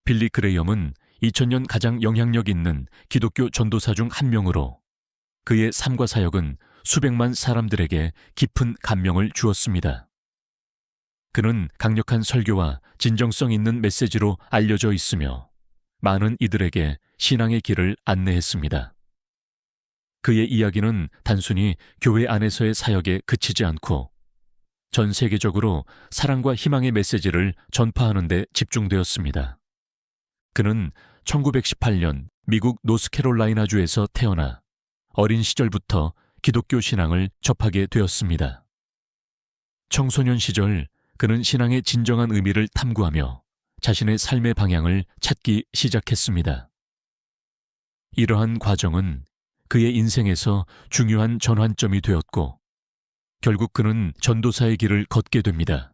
빌리 그레이엄은 2000년 가장 영향력 있는 기독교 전도사 중 한 명으로 그의 삶과 사역은 수백만 사람들에게 깊은 감명을 주었습니다. 그는 강력한 설교와 진정성 있는 메시지로 알려져 있으며 많은 이들에게 신앙의 길을 안내했습니다. 그의 이야기는 단순히 교회 안에서의 사역에 그치지 않고 전 세계적으로 사랑과 희망의 메시지를 전파하는 데 집중되었습니다. 그는 1918년 미국 노스캐롤라이나주에서 태어나 어린 시절부터 기독교 신앙을 접하게 되었습니다. 청소년 시절 그는 신앙의 진정한 의미를 탐구하며 자신의 삶의 방향을 찾기 시작했습니다. 이러한 과정은 그의 인생에서 중요한 전환점이 되었고 결국 그는 전도사의 길을 걷게 됩니다.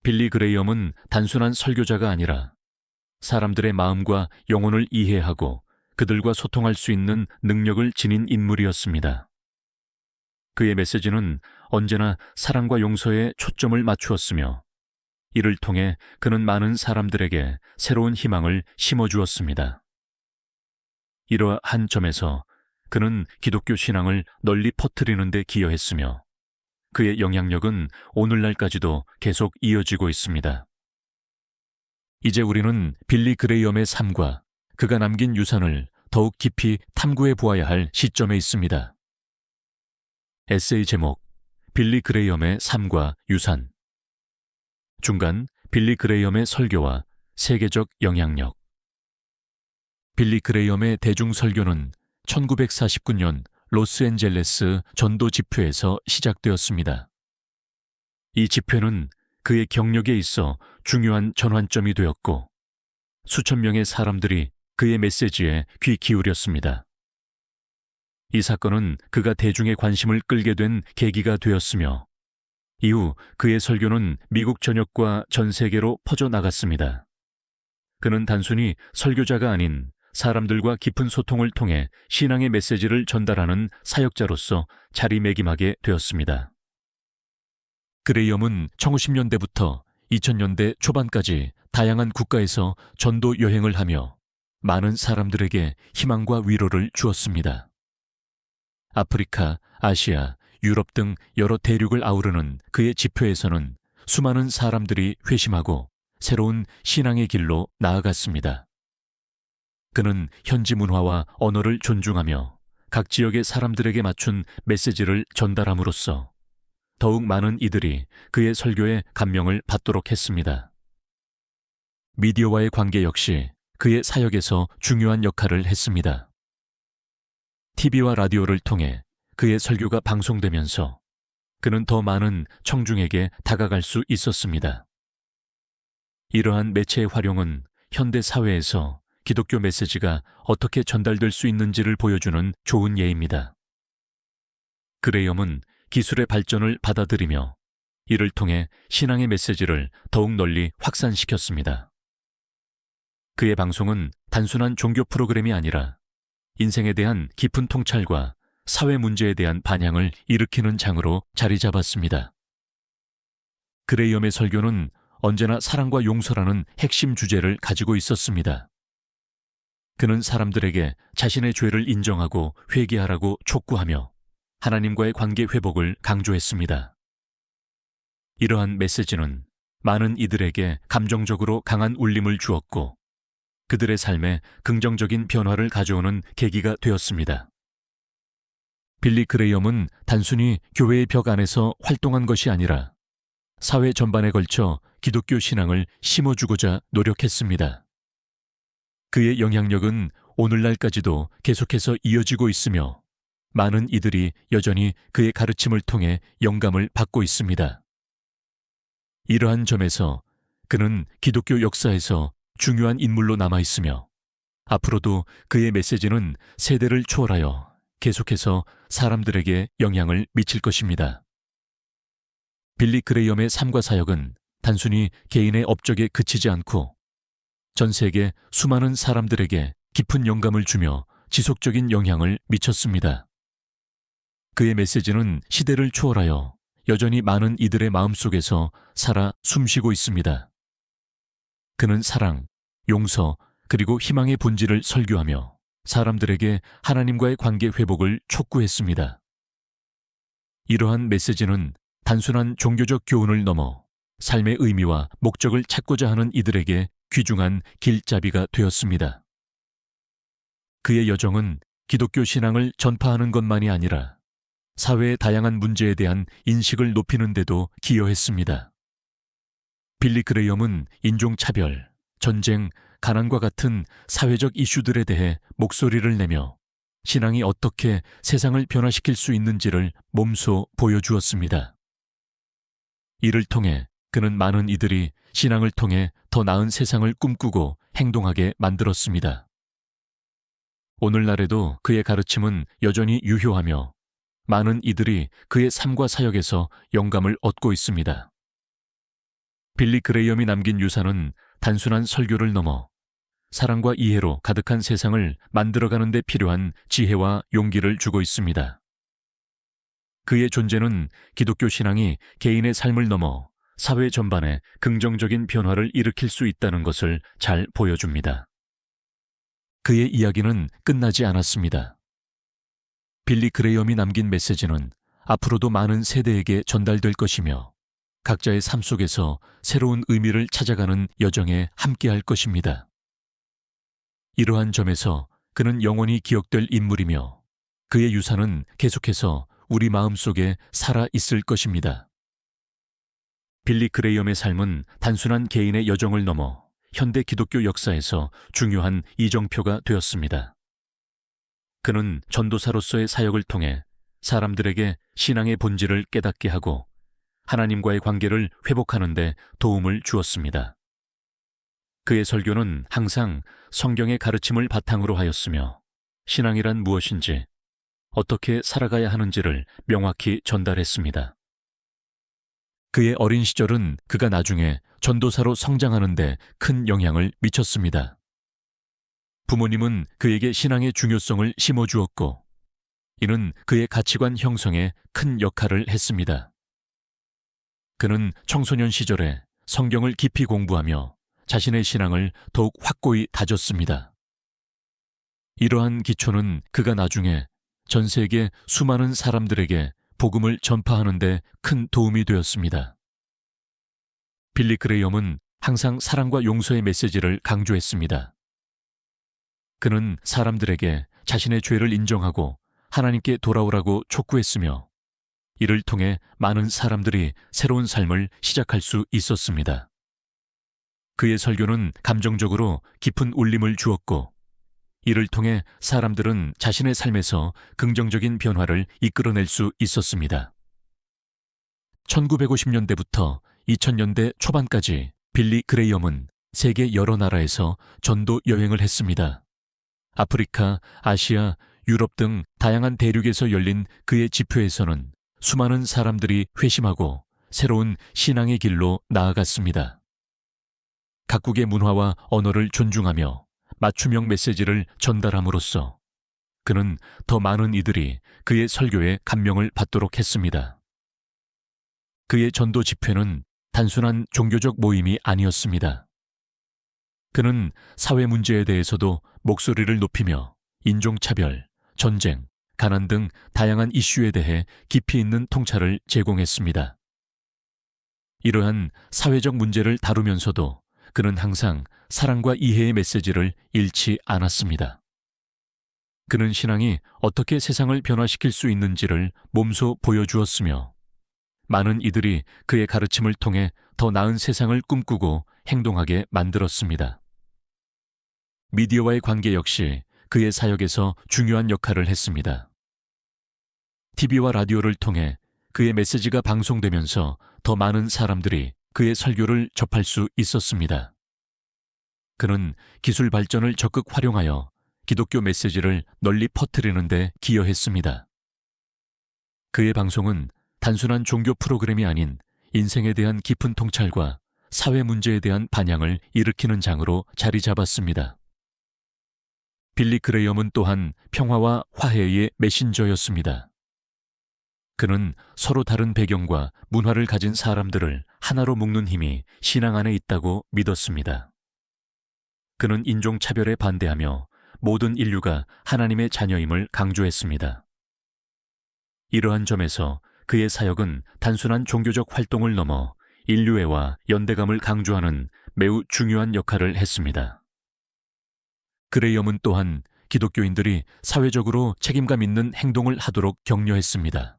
빌리 그레이엄은 단순한 설교자가 아니라 사람들의 마음과 영혼을 이해하고 그들과 소통할 수 있는 능력을 지닌 인물이었습니다. 그의 메시지는 언제나 사랑과 용서에 초점을 맞추었으며 이를 통해 그는 많은 사람들에게 새로운 희망을 심어주었습니다. 이러한 점에서 그는 기독교 신앙을 널리 퍼뜨리는 데 기여했으며 그의 영향력은 오늘날까지도 계속 이어지고 있습니다. 이제 우리는 빌리 그레이엄의 삶과 그가 남긴 유산을 더욱 깊이 탐구해 보아야 할 시점에 있습니다. 에세이 제목: 빌리 그레이엄의 삶과 유산. 중간: 빌리 그레이엄의 설교와 세계적 영향력. 빌리 그레이엄의 대중 설교는 1949년 로스앤젤레스 전도 집회에서 시작되었습니다. 이 집회는 그의 경력에 있어 중요한 전환점이 되었고 수천 명의 사람들이 그의 메시지에 귀 기울였습니다. 이 사건은 그가 대중의 관심을 끌게 된 계기가 되었으며 이후 그의 설교는 미국 전역과 전 세계로 퍼져나갔습니다. 그는 단순히 설교자가 아닌 사람들과 깊은 소통을 통해 신앙의 메시지를 전달하는 사역자로서 자리매김하게 되었습니다. 그레이엄은 1950년대부터 2000년대 초반까지 다양한 국가에서 전도 여행을 하며 많은 사람들에게 희망과 위로를 주었습니다. 아프리카, 아시아, 유럽 등 여러 대륙을 아우르는 그의 집회에서는 수많은 사람들이 회심하고 새로운 신앙의 길로 나아갔습니다. 그는 현지 문화와 언어를 존중하며 각 지역의 사람들에게 맞춘 메시지를 전달함으로써 더욱 많은 이들이 그의 설교에 감명을 받도록 했습니다. 미디어와의 관계 역시 그의 사역에서 중요한 역할을 했습니다. TV와 라디오를 통해 그의 설교가 방송되면서 그는 더 많은 청중에게 다가갈 수 있었습니다. 이러한 매체의 활용은 현대 사회에서 기독교 메시지가 어떻게 전달될 수 있는지를 보여주는 좋은 예입니다. 그레이엄은 기술의 발전을 받아들이며 이를 통해 신앙의 메시지를 더욱 널리 확산시켰습니다. 그의 방송은 단순한 종교 프로그램이 아니라 인생에 대한 깊은 통찰과 사회 문제에 대한 반향을 일으키는 장으로 자리 잡았습니다. 그레이엄의 설교는 언제나 사랑과 용서라는 핵심 주제를 가지고 있었습니다. 그는 사람들에게 자신의 죄를 인정하고 회개하라고 촉구하며 하나님과의 관계 회복을 강조했습니다. 이러한 메시지는 많은 이들에게 감정적으로 강한 울림을 주었고 그들의 삶에 긍정적인 변화를 가져오는 계기가 되었습니다. 빌리 그레이엄은 단순히 교회의 벽 안에서 활동한 것이 아니라 사회 전반에 걸쳐 기독교 신앙을 심어주고자 노력했습니다. 그의 영향력은 오늘날까지도 계속해서 이어지고 있으며 많은 이들이 여전히 그의 가르침을 통해 영감을 받고 있습니다. 이러한 점에서 그는 기독교 역사에서 중요한 인물로 남아있으며 앞으로도 그의 메시지는 세대를 초월하여 계속해서 사람들에게 영향을 미칠 것입니다. 빌리 그레이엄의 삶과 사역은 단순히 개인의 업적에 그치지 않고 전 세계 수많은 사람들에게 깊은 영감을 주며 지속적인 영향을 미쳤습니다. 그의 메시지는 시대를 초월하여 여전히 많은 이들의 마음속에서 살아 숨쉬고 있습니다. 그는 사랑, 용서, 그리고 희망의 본질을 설교하며 사람들에게 하나님과의 관계 회복을 촉구했습니다. 이러한 메시지는 단순한 종교적 교훈을 넘어 삶의 의미와 목적을 찾고자 하는 이들에게 귀중한 길잡이가 되었습니다. 그의 여정은 기독교 신앙을 전파하는 것만이 아니라 사회의 다양한 문제에 대한 인식을 높이는 데도 기여했습니다. 빌리 그레이엄은 인종차별, 전쟁, 가난과 같은 사회적 이슈들에 대해 목소리를 내며 신앙이 어떻게 세상을 변화시킬 수 있는지를 몸소 보여주었습니다. 이를 통해 그는 많은 이들이 신앙을 통해 더 나은 세상을 꿈꾸고 행동하게 만들었습니다. 오늘날에도 그의 가르침은 여전히 유효하며 많은 이들이 그의 삶과 사역에서 영감을 얻고 있습니다. 빌리 그레이엄이 남긴 유산은 단순한 설교를 넘어 사랑과 이해로 가득한 세상을 만들어가는 데 필요한 지혜와 용기를 주고 있습니다. 그의 존재는 기독교 신앙이 개인의 삶을 넘어 사회 전반에 긍정적인 변화를 일으킬 수 있다는 것을 잘 보여줍니다. 그의 이야기는 끝나지 않았습니다. 빌리 그레이엄이 남긴 메시지는 앞으로도 많은 세대에게 전달될 것이며 각자의 삶 속에서 새로운 의미를 찾아가는 여정에 함께할 것입니다. 이러한 점에서 그는 영원히 기억될 인물이며 그의 유산은 계속해서 우리 마음속에 살아 있을 것입니다. 빌리 그레이엄의 삶은 단순한 개인의 여정을 넘어 현대 기독교 역사에서 중요한 이정표가 되었습니다. 그는 전도사로서의 사역을 통해 사람들에게 신앙의 본질을 깨닫게 하고 하나님과의 관계를 회복하는 데 도움을 주었습니다. 그의 설교는 항상 성경의 가르침을 바탕으로 하였으며 신앙이란 무엇인지, 어떻게 살아가야 하는지를 명확히 전달했습니다. 그의 어린 시절은 그가 나중에 전도사로 성장하는 데 큰 영향을 미쳤습니다. 부모님은 그에게 신앙의 중요성을 심어주었고, 이는 그의 가치관 형성에 큰 역할을 했습니다. 그는 청소년 시절에 성경을 깊이 공부하며 자신의 신앙을 더욱 확고히 다졌습니다. 이러한 기초는 그가 나중에 전 세계 수많은 사람들에게 복음을 전파하는 데 큰 도움이 되었습니다. 빌리 그레이엄은 항상 사랑과 용서의 메시지를 강조했습니다. 그는 사람들에게 자신의 죄를 인정하고 하나님께 돌아오라고 촉구했으며 이를 통해 많은 사람들이 새로운 삶을 시작할 수 있었습니다. 그의 설교는 감정적으로 깊은 울림을 주었고 이를 통해 사람들은 자신의 삶에서 긍정적인 변화를 이끌어낼 수 있었습니다. 1950년대부터 2000년대 초반까지 빌리 그레이엄은 세계 여러 나라에서 전도 여행을 했습니다. 아프리카, 아시아, 유럽 등 다양한 대륙에서 열린 그의 집회에서는 수많은 사람들이 회심하고 새로운 신앙의 길로 나아갔습니다. 각국의 문화와 언어를 존중하며 맞춤형 메시지를 전달함으로써 그는 더 많은 이들이 그의 설교에 감명을 받도록 했습니다. 그의 전도 집회는 단순한 종교적 모임이 아니었습니다. 그는 사회 문제에 대해서도 목소리를 높이며 인종차별, 전쟁, 가난 등 다양한 이슈에 대해 깊이 있는 통찰을 제공했습니다. 이러한 사회적 문제를 다루면서도 그는 항상 사랑과 이해의 메시지를 잃지 않았습니다. 그는 신앙이 어떻게 세상을 변화시킬 수 있는지를 몸소 보여주었으며 많은 이들이 그의 가르침을 통해 더 나은 세상을 꿈꾸고 행동하게 만들었습니다. 미디어와의 관계 역시 그의 사역에서 중요한 역할을 했습니다. TV와 라디오를 통해 그의 메시지가 방송되면서 더 많은 사람들이 그의 설교를 접할 수 있었습니다. 그는 기술 발전을 적극 활용하여 기독교 메시지를 널리 퍼뜨리는 데 기여했습니다. 그의 방송은 단순한 종교 프로그램이 아닌 인생에 대한 깊은 통찰과 사회 문제에 대한 반향을 일으키는 장으로 자리 잡았습니다. 빌리 그레이엄은 또한 평화와 화해의 메신저였습니다. 그는 서로 다른 배경과 문화를 가진 사람들을 하나로 묶는 힘이 신앙 안에 있다고 믿었습니다. 그는 인종차별에 반대하며 모든 인류가 하나님의 자녀임을 강조했습니다. 이러한 점에서 그의 사역은 단순한 종교적 활동을 넘어 인류애와 연대감을 강조하는 매우 중요한 역할을 했습니다. 그레이엄은 또한 기독교인들이 사회적으로 책임감 있는 행동을 하도록 격려했습니다.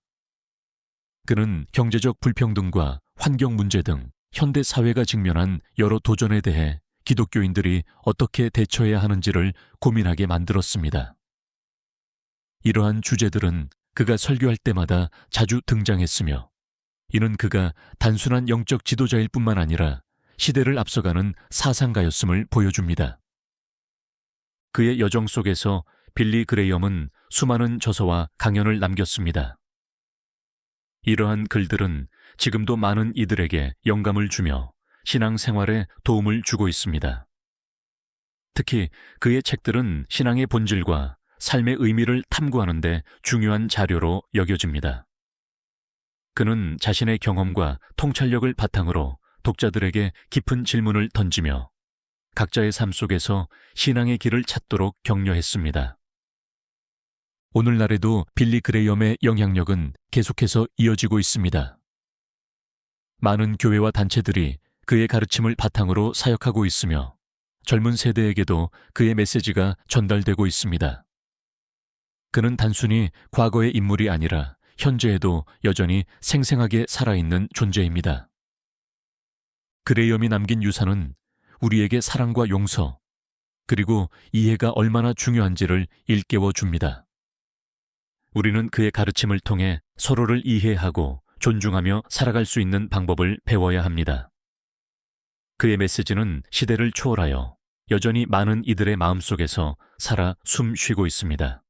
그는 경제적 불평등과 환경 문제 등 현대 사회가 직면한 여러 도전에 대해 기독교인들이 어떻게 대처해야 하는지를 고민하게 만들었습니다. 이러한 주제들은 그가 설교할 때마다 자주 등장했으며, 이는 그가 단순한 영적 지도자일 뿐만 아니라 시대를 앞서가는 사상가였음을 보여줍니다. 그의 여정 속에서 빌리 그레이엄은 수많은 저서와 강연을 남겼습니다. 이러한 글들은 지금도 많은 이들에게 영감을 주며 신앙생활에 도움을 주고 있습니다. 특히 그의 책들은 신앙의 본질과 삶의 의미를 탐구하는 데 중요한 자료로 여겨집니다. 그는 자신의 경험과 통찰력을 바탕으로 독자들에게 깊은 질문을 던지며 각자의 삶 속에서 신앙의 길을 찾도록 격려했습니다. 오늘날에도 빌리 그레이엄의 영향력은 계속해서 이어지고 있습니다. 많은 교회와 단체들이 그의 가르침을 바탕으로 사역하고 있으며 젊은 세대에게도 그의 메시지가 전달되고 있습니다. 그는 단순히 과거의 인물이 아니라 현재에도 여전히 생생하게 살아있는 존재입니다. 그레이엄이 남긴 유산은 우리에게 사랑과 용서, 그리고 이해가 얼마나 중요한지를 일깨워 줍니다. 우리는 그의 가르침을 통해 서로를 이해하고 존중하며 살아갈 수 있는 방법을 배워야 합니다. 그의 메시지는 시대를 초월하여 여전히 많은 이들의 마음속에서 살아 숨 쉬고 있습니다.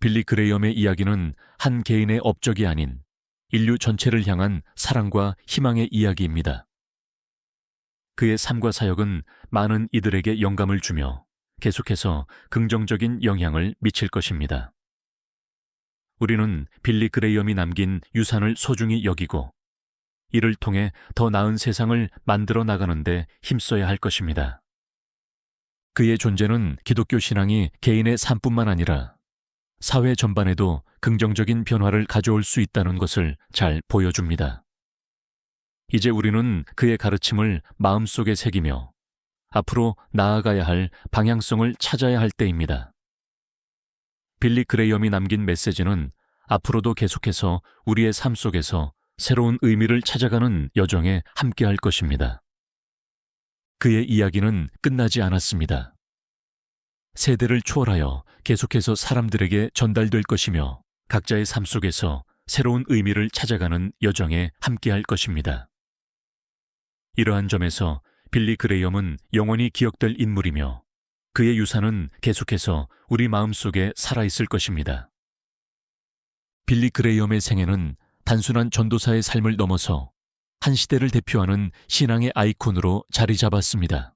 빌리 그레이엄의 이야기는 한 개인의 업적이 아닌 인류 전체를 향한 사랑과 희망의 이야기입니다. 그의 삶과 사역은 많은 이들에게 영감을 주며 계속해서 긍정적인 영향을 미칠 것입니다. 우리는 빌리 그레이엄이 남긴 유산을 소중히 여기고 이를 통해 더 나은 세상을 만들어 나가는 데 힘써야 할 것입니다. 그의 존재는 기독교 신앙이 개인의 삶뿐만 아니라 사회 전반에도 긍정적인 변화를 가져올 수 있다는 것을 잘 보여줍니다. 이제 우리는 그의 가르침을 마음속에 새기며 앞으로 나아가야 할 방향성을 찾아야 할 때입니다. 빌리 그레이엄이 남긴 메시지는 앞으로도 계속해서 우리의 삶 속에서 새로운 의미를 찾아가는 여정에 함께할 것입니다. 그의 이야기는 끝나지 않았습니다. 세대를 초월하여 계속해서 사람들에게 전달될 것이며 각자의 삶 속에서 새로운 의미를 찾아가는 여정에 함께할 것입니다. 이러한 점에서 빌리 그레이엄은 영원히 기억될 인물이며 그의 유산은 계속해서 우리 마음속에 살아있을 것입니다. 빌리 그레이엄의 생애는 단순한 전도사의 삶을 넘어서 한 시대를 대표하는 신앙의 아이콘으로 자리 잡았습니다.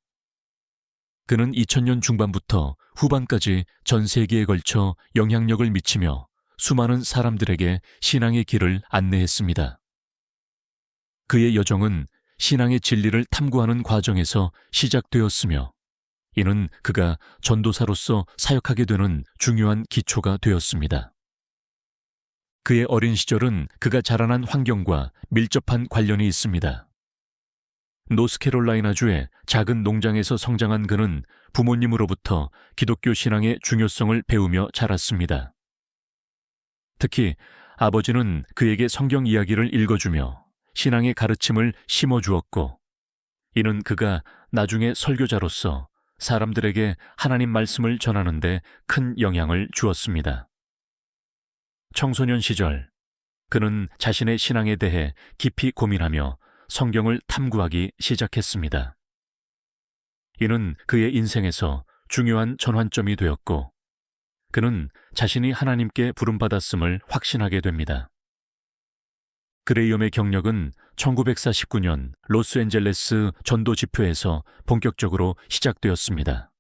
그는 2000년 중반부터 후반까지 전 세계에 걸쳐 영향력을 미치며 수많은 사람들에게 신앙의 길을 안내했습니다. 그의 여정은 신앙의 진리를 탐구하는 과정에서 시작되었으며 이는 그가 전도사로서 사역하게 되는 중요한 기초가 되었습니다. 그의 어린 시절은 그가 자라난 환경과 밀접한 관련이 있습니다. 노스캐롤라이나주의 작은 농장에서 성장한 그는 부모님으로부터 기독교 신앙의 중요성을 배우며 자랐습니다. 특히 아버지는 그에게 성경 이야기를 읽어주며 신앙의 가르침을 심어주었고, 이는 그가 나중에 설교자로서 사람들에게 하나님 말씀을 전하는 데 큰 영향을 주었습니다. 청소년 시절, 그는 자신의 신앙에 대해 깊이 고민하며 성경을 탐구하기 시작했습니다. 이는 그의 인생에서 중요한 전환점이 되었고, 그는 자신이 하나님께 부름받았음을 확신하게 됩니다. 그레이엄의 경력은 1949년 로스앤젤레스 전도 집회에서 본격적으로 시작되었습니다.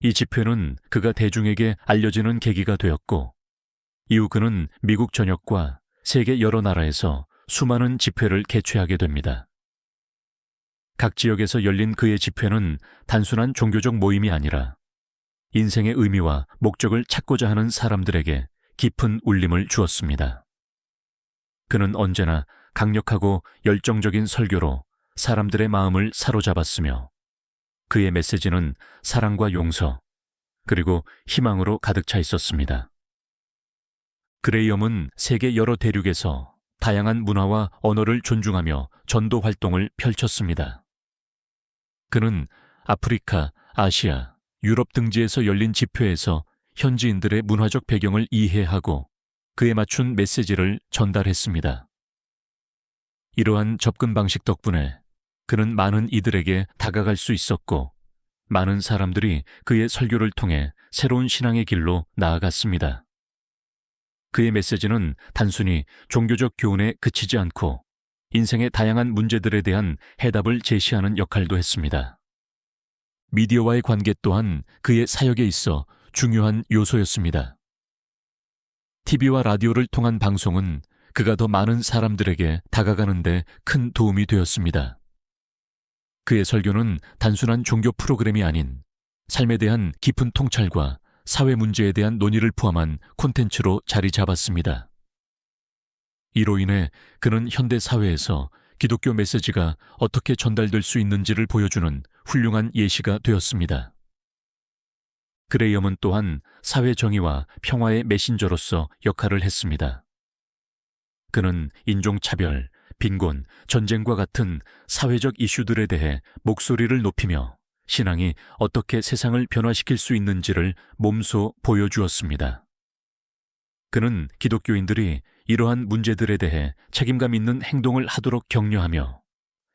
이 집회는 그가 대중에게 알려지는 계기가 되었고, 이후 그는 미국 전역과 세계 여러 나라에서 수많은 집회를 개최하게 됩니다. 각 지역에서 열린 그의 집회는 단순한 종교적 모임이 아니라 인생의 의미와 목적을 찾고자 하는 사람들에게 깊은 울림을 주었습니다. 그는 언제나 강력하고 열정적인 설교로 사람들의 마음을 사로잡았으며 그의 메시지는 사랑과 용서, 그리고 희망으로 가득 차 있었습니다. 그레이엄은 세계 여러 대륙에서 다양한 문화와 언어를 존중하며 전도 활동을 펼쳤습니다. 그는 아프리카, 아시아, 유럽 등지에서 열린 집회에서 현지인들의 문화적 배경을 이해하고 그에 맞춘 메시지를 전달했습니다. 이러한 접근 방식 덕분에 그는 많은 이들에게 다가갈 수 있었고 많은 사람들이 그의 설교를 통해 새로운 신앙의 길로 나아갔습니다. 그의 메시지는 단순히 종교적 교훈에 그치지 않고 인생의 다양한 문제들에 대한 해답을 제시하는 역할도 했습니다. 미디어와의 관계 또한 그의 사역에 있어 중요한 요소였습니다. TV와 라디오를 통한 방송은 그가 더 많은 사람들에게 다가가는 데 큰 도움이 되었습니다. 그의 설교는 단순한 종교 프로그램이 아닌 삶에 대한 깊은 통찰과 사회 문제에 대한 논의를 포함한 콘텐츠로 자리 잡았습니다. 이로 인해 그는 현대 사회에서 기독교 메시지가 어떻게 전달될 수 있는지를 보여주는 훌륭한 예시가 되었습니다. 그레이엄은 또한 사회 정의와 평화의 메신저로서 역할을 했습니다. 그는 인종차별, 빈곤, 전쟁과 같은 사회적 이슈들에 대해 목소리를 높이며 신앙이 어떻게 세상을 변화시킬 수 있는지를 몸소 보여주었습니다. 그는 기독교인들이 이러한 문제들에 대해 책임감 있는 행동을 하도록 격려하며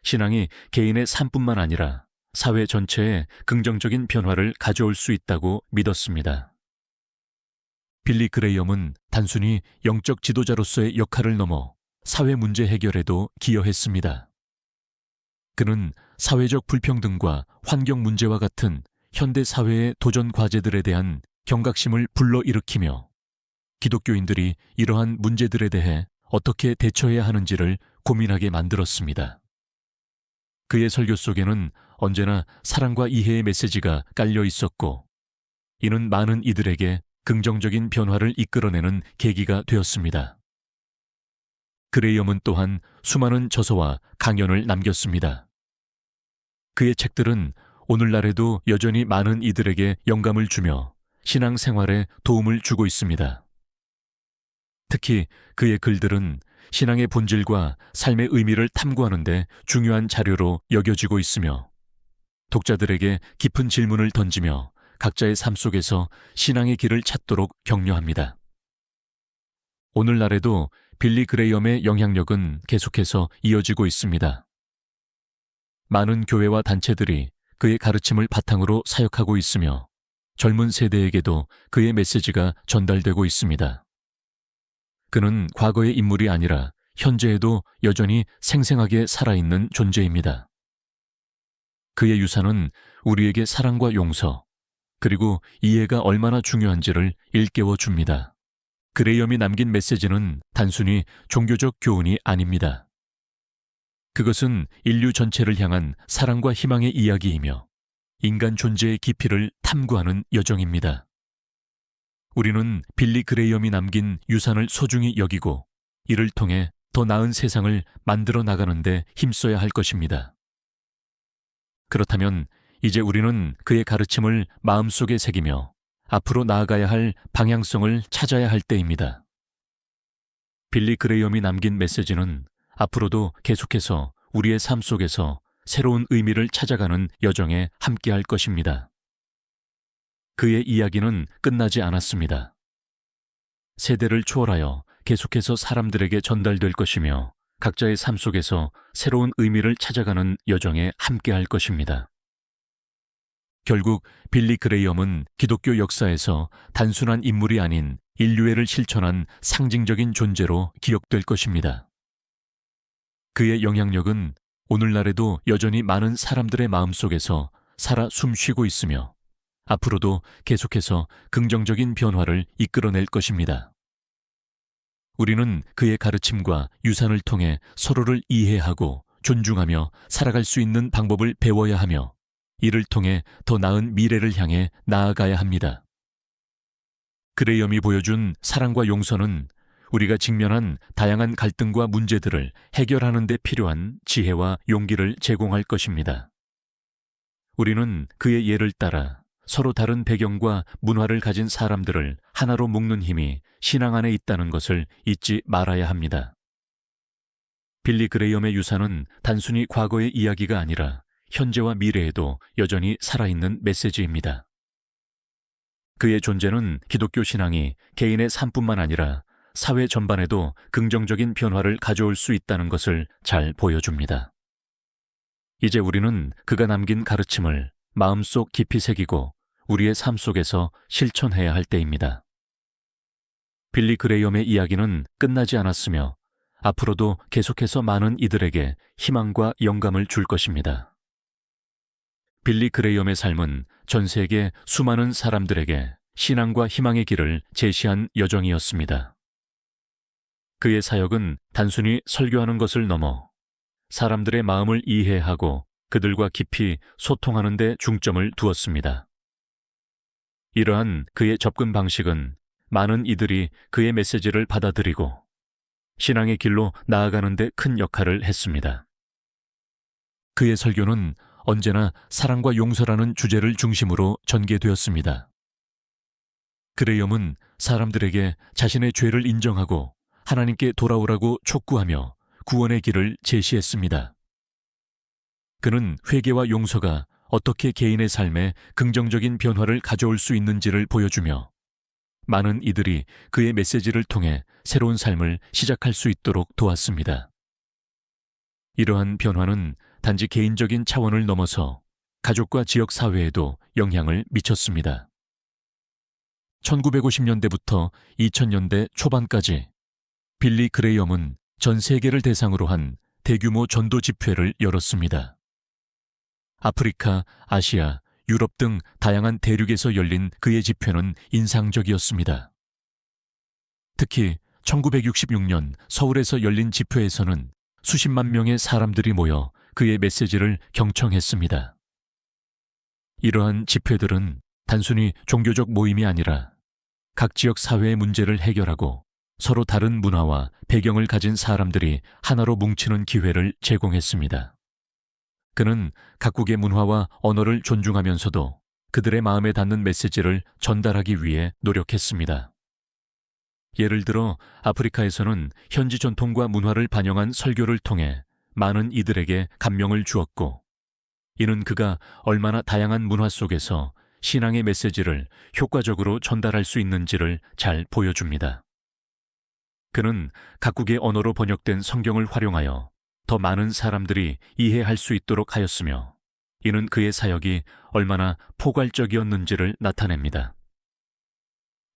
신앙이 개인의 삶뿐만 아니라 사회 전체에 긍정적인 변화를 가져올 수 있다고 믿었습니다. 빌리 그레이엄은 단순히 영적 지도자로서의 역할을 넘어 사회 문제 해결에도 기여했습니다. 그는 사회적 불평등과 환경 문제와 같은 현대 사회의 도전 과제들에 대한 경각심을 불러일으키며 기독교인들이 이러한 문제들에 대해 어떻게 대처해야 하는지를 고민하게 만들었습니다. 그의 설교 속에는 언제나 사랑과 이해의 메시지가 깔려 있었고, 이는 많은 이들에게 긍정적인 변화를 이끌어내는 계기가 되었습니다. 그레이엄은 또한 수많은 저서와 강연을 남겼습니다. 그의 책들은 오늘날에도 여전히 많은 이들에게 영감을 주며 신앙생활에 도움을 주고 있습니다. 특히 그의 글들은 신앙의 본질과 삶의 의미를 탐구하는 데 중요한 자료로 여겨지고 있으며 독자들에게 깊은 질문을 던지며 각자의 삶 속에서 신앙의 길을 찾도록 격려합니다. 오늘날에도 빌리 그레이엄의 영향력은 계속해서 이어지고 있습니다. 많은 교회와 단체들이 그의 가르침을 바탕으로 사역하고 있으며 젊은 세대에게도 그의 메시지가 전달되고 있습니다. 그는 과거의 인물이 아니라 현재에도 여전히 생생하게 살아있는 존재입니다. 그의 유산은 우리에게 사랑과 용서, 그리고 이해가 얼마나 중요한지를 일깨워 줍니다. 그레이엄이 남긴 메시지는 단순히 종교적 교훈이 아닙니다. 그것은 인류 전체를 향한 사랑과 희망의 이야기이며 인간 존재의 깊이를 탐구하는 여정입니다. 우리는 빌리 그레이엄이 남긴 유산을 소중히 여기고 이를 통해 더 나은 세상을 만들어 나가는 데 힘써야 할 것입니다. 그렇다면 이제 우리는 그의 가르침을 마음속에 새기며 앞으로 나아가야 할 방향성을 찾아야 할 때입니다. 빌리 그레이엄이 남긴 메시지는 앞으로도 계속해서 우리의 삶 속에서 새로운 의미를 찾아가는 여정에 함께할 것입니다. 그의 이야기는 끝나지 않았습니다. 세대를 초월하여 계속해서 사람들에게 전달될 것이며 각자의 삶 속에서 새로운 의미를 찾아가는 여정에 함께할 것입니다. 결국 빌리 그레이엄은 기독교 역사에서 단순한 인물이 아닌 인류애를 실천한 상징적인 존재로 기억될 것입니다. 그의 영향력은 오늘날에도 여전히 많은 사람들의 마음속에서 살아 숨쉬고 있으며 앞으로도 계속해서 긍정적인 변화를 이끌어낼 것입니다. 우리는 그의 가르침과 유산을 통해 서로를 이해하고 존중하며 살아갈 수 있는 방법을 배워야 하며 이를 통해 더 나은 미래를 향해 나아가야 합니다. 그레이엄이 보여준 사랑과 용서는 우리가 직면한 다양한 갈등과 문제들을 해결하는 데 필요한 지혜와 용기를 제공할 것입니다. 우리는 그의 예를 따라 서로 다른 배경과 문화를 가진 사람들을 하나로 묶는 힘이 신앙 안에 있다는 것을 잊지 말아야 합니다. 빌리 그레이엄의 유산은 단순히 과거의 이야기가 아니라 현재와 미래에도 여전히 살아있는 메시지입니다. 그의 존재는 기독교 신앙이 개인의 삶뿐만 아니라 사회 전반에도 긍정적인 변화를 가져올 수 있다는 것을 잘 보여줍니다. 이제 우리는 그가 남긴 가르침을 마음속 깊이 새기고 우리의 삶 속에서 실천해야 할 때입니다. 빌리 그레이엄의 이야기는 끝나지 않았으며 앞으로도 계속해서 많은 이들에게 희망과 영감을 줄 것입니다. 빌리 그레이엄의 삶은 전 세계 수많은 사람들에게 신앙과 희망의 길을 제시한 여정이었습니다. 그의 사역은 단순히 설교하는 것을 넘어 사람들의 마음을 이해하고 그들과 깊이 소통하는 데 중점을 두었습니다. 이러한 그의 접근 방식은 많은 이들이 그의 메시지를 받아들이고 신앙의 길로 나아가는 데 큰 역할을 했습니다. 그의 설교는 언제나 사랑과 용서라는 주제를 중심으로 전개되었습니다. 그레이엄은 사람들에게 자신의 죄를 인정하고 하나님께 돌아오라고 촉구하며 구원의 길을 제시했습니다. 그는 회개와 용서가 어떻게 개인의 삶에 긍정적인 변화를 가져올 수 있는지를 보여주며 많은 이들이 그의 메시지를 통해 새로운 삶을 시작할 수 있도록 도왔습니다. 이러한 변화는 단지 개인적인 차원을 넘어서 가족과 지역 사회에도 영향을 미쳤습니다. 1950년대부터 2000년대 초반까지 빌리 그레이엄은 전 세계를 대상으로 한 대규모 전도 집회를 열었습니다. 아프리카, 아시아, 유럽 등 다양한 대륙에서 열린 그의 집회는 인상적이었습니다. 특히 1966년 서울에서 열린 집회에서는 수십만 명의 사람들이 모여 그의 메시지를 경청했습니다. 이러한 집회들은 단순히 종교적 모임이 아니라 각 지역 사회의 문제를 해결하고 서로 다른 문화와 배경을 가진 사람들이 하나로 뭉치는 기회를 제공했습니다. 그는 각국의 문화와 언어를 존중하면서도 그들의 마음에 닿는 메시지를 전달하기 위해 노력했습니다. 예를 들어 아프리카에서는 현지 전통과 문화를 반영한 설교를 통해 많은 이들에게 감명을 주었고, 이는 그가 얼마나 다양한 문화 속에서 신앙의 메시지를 효과적으로 전달할 수 있는지를 잘 보여줍니다. 그는 각국의 언어로 번역된 성경을 활용하여 더 많은 사람들이 이해할 수 있도록 하였으며, 이는 그의 사역이 얼마나 포괄적이었는지를 나타냅니다.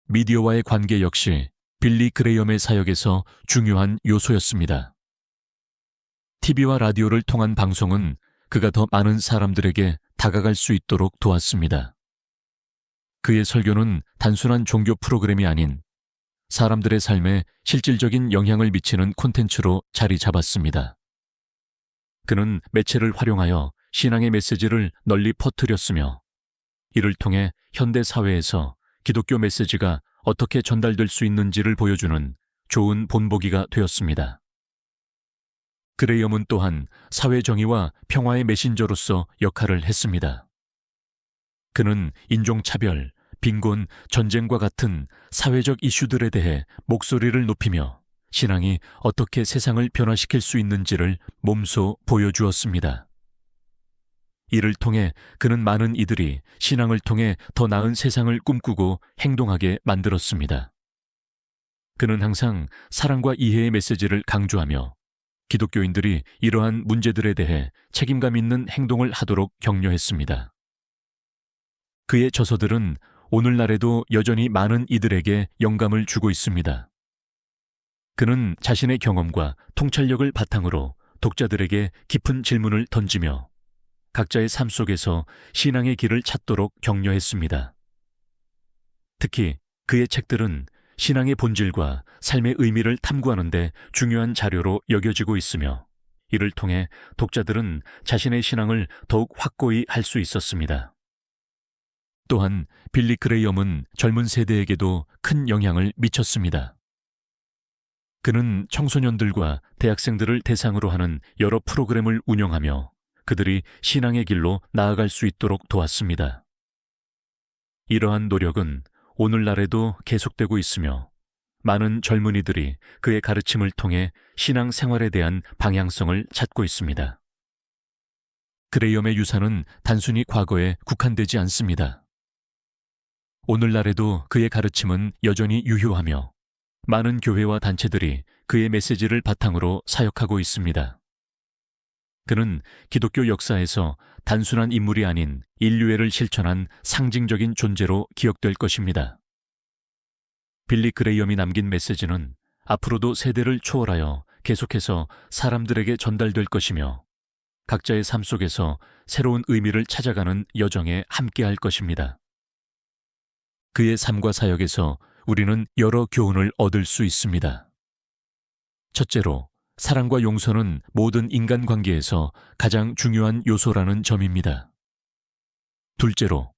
미디어와의 관계 역시 빌리 그레이엄의 사역에서 중요한 요소였습니다. TV와 라디오를 통한 방송은 그가 더 많은 사람들에게 다가갈 수 있도록 도왔습니다. 그의 설교는 단순한 종교 프로그램이 아닌 사람들의 삶에 실질적인 영향을 미치는 콘텐츠로 자리 잡았습니다. 그는 매체를 활용하여 신앙의 메시지를 널리 퍼뜨렸으며, 이를 통해 현대 사회에서 기독교 메시지가 어떻게 전달될 수 있는지를 보여주는 좋은 본보기가 되었습니다. 그레이엄은 또한 사회 정의와 평화의 메신저로서 역할을 했습니다. 그는 인종차별, 빈곤, 전쟁과 같은 사회적 이슈들에 대해 목소리를 높이며 신앙이 어떻게 세상을 변화시킬 수 있는지를 몸소 보여주었습니다. 이를 통해 그는 많은 이들이 신앙을 통해 더 나은 세상을 꿈꾸고 행동하게 만들었습니다. 그는 항상 사랑과 이해의 메시지를 강조하며 기독교인들이 이러한 문제들에 대해 책임감 있는 행동을 하도록 격려했습니다. 그의 저서들은 오늘날에도 여전히 많은 이들에게 영감을 주고 있습니다. 그는 자신의 경험과 통찰력을 바탕으로 독자들에게 깊은 질문을 던지며 각자의 삶 속에서 신앙의 길을 찾도록 격려했습니다. 특히 그의 책들은 신앙의 본질과 삶의 의미를 탐구하는 데 중요한 자료로 여겨지고 있으며, 이를 통해 독자들은 자신의 신앙을 더욱 확고히 할 수 있었습니다. 또한 빌리 그레이엄은 젊은 세대에게도 큰 영향을 미쳤습니다. 그는 청소년들과 대학생들을 대상으로 하는 여러 프로그램을 운영하며 그들이 신앙의 길로 나아갈 수 있도록 도왔습니다. 이러한 노력은 오늘날에도 계속되고 있으며 많은 젊은이들이 그의 가르침을 통해 신앙 생활에 대한 방향성을 찾고 있습니다. 그레이엄의 유산은 단순히 과거에 국한되지 않습니다. 오늘날에도 그의 가르침은 여전히 유효하며 많은 교회와 단체들이 그의 메시지를 바탕으로 사역하고 있습니다. 그는 기독교 역사에서 단순한 인물이 아닌 인류애를 실천한 상징적인 존재로 기억될 것입니다. 빌리 그레이엄이 남긴 메시지는 앞으로도 세대를 초월하여 계속해서 사람들에게 전달될 것이며 각자의 삶 속에서 새로운 의미를 찾아가는 여정에 함께할 것입니다. 그의 삶과 사역에서 우리는 여러 교훈을 얻을 수 있습니다. 첫째로, 사랑과 용서는 모든 인간관계에서 가장 중요한 요소라는 점입니다. 둘째로,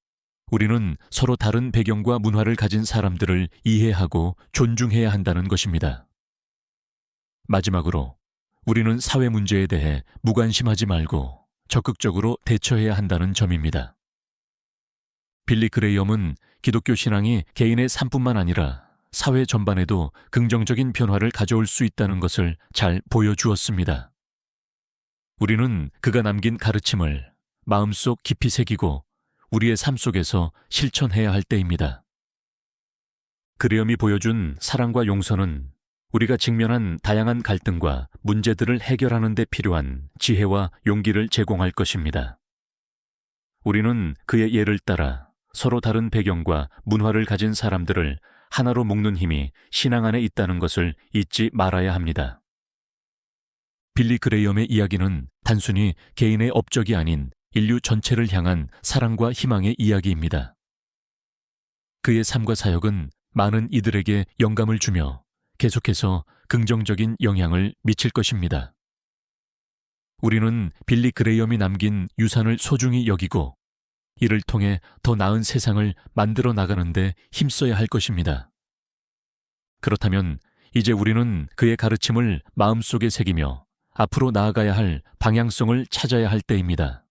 우리는 서로 다른 배경과 문화를 가진 사람들을 이해하고 존중해야 한다는 것입니다. 마지막으로, 우리는 사회 문제에 대해 무관심하지 말고 적극적으로 대처해야 한다는 점입니다. 빌리 그레이엄은 기독교 신앙이 개인의 삶뿐만 아니라 사회 전반에도 긍정적인 변화를 가져올 수 있다는 것을 잘 보여주었습니다. 우리는 그가 남긴 가르침을 마음속 깊이 새기고 우리의 삶 속에서 실천해야 할 때입니다. 그레이엄이 보여준 사랑과 용서는 우리가 직면한 다양한 갈등과 문제들을 해결하는 데 필요한 지혜와 용기를 제공할 것입니다. 우리는 그의 예를 따라 서로 다른 배경과 문화를 가진 사람들을 하나로 묶는 힘이 신앙 안에 있다는 것을 잊지 말아야 합니다. 빌리 그레이엄의 이야기는 단순히 개인의 업적이 아닌 인류 전체를 향한 사랑과 희망의 이야기입니다. 그의 삶과 사역은 많은 이들에게 영감을 주며 계속해서 긍정적인 영향을 미칠 것입니다. 우리는 빌리 그레이엄이 남긴 유산을 소중히 여기고 이를 통해 더 나은 세상을 만들어 나가는데 힘써야 할 것입니다. 그렇다면 이제 우리는 그의 가르침을 마음속에 새기며 앞으로 나아가야 할 방향성을 찾아야 할 때입니다.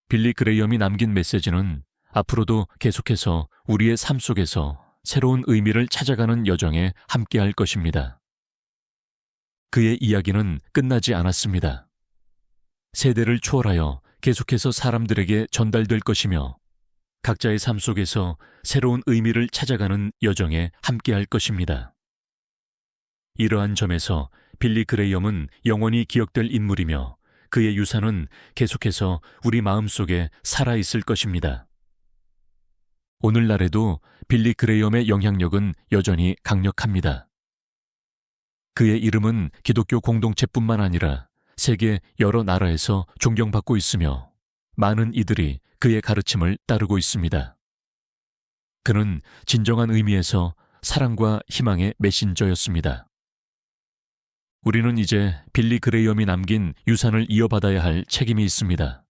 빌리 그레이엄이 남긴 메시지는 앞으로도 계속해서 우리의 삶 속에서 새로운 의미를 찾아가는 여정에 함께할 것입니다. 그의 이야기는 끝나지 않았습니다. 세대를 초월하여 계속해서 사람들에게 전달될 것이며 각자의 삶 속에서 새로운 의미를 찾아가는 여정에 함께할 것입니다. 이러한 점에서 빌리 그레이엄은 영원히 기억될 인물이며 그의 유산은 계속해서 우리 마음속에 살아있을 것입니다. 오늘날에도 빌리 그레이엄의 영향력은 여전히 강력합니다. 그의 이름은 기독교 공동체뿐만 아니라 세계 여러 나라에서 존경받고 있으며 많은 이들이 그의 가르침을 따르고 있습니다. 그는 진정한 의미에서 사랑과 희망의 메신저였습니다. 우리는 이제 빌리 그레이엄이 남긴 유산을 이어받아야 할 책임이 있습니다.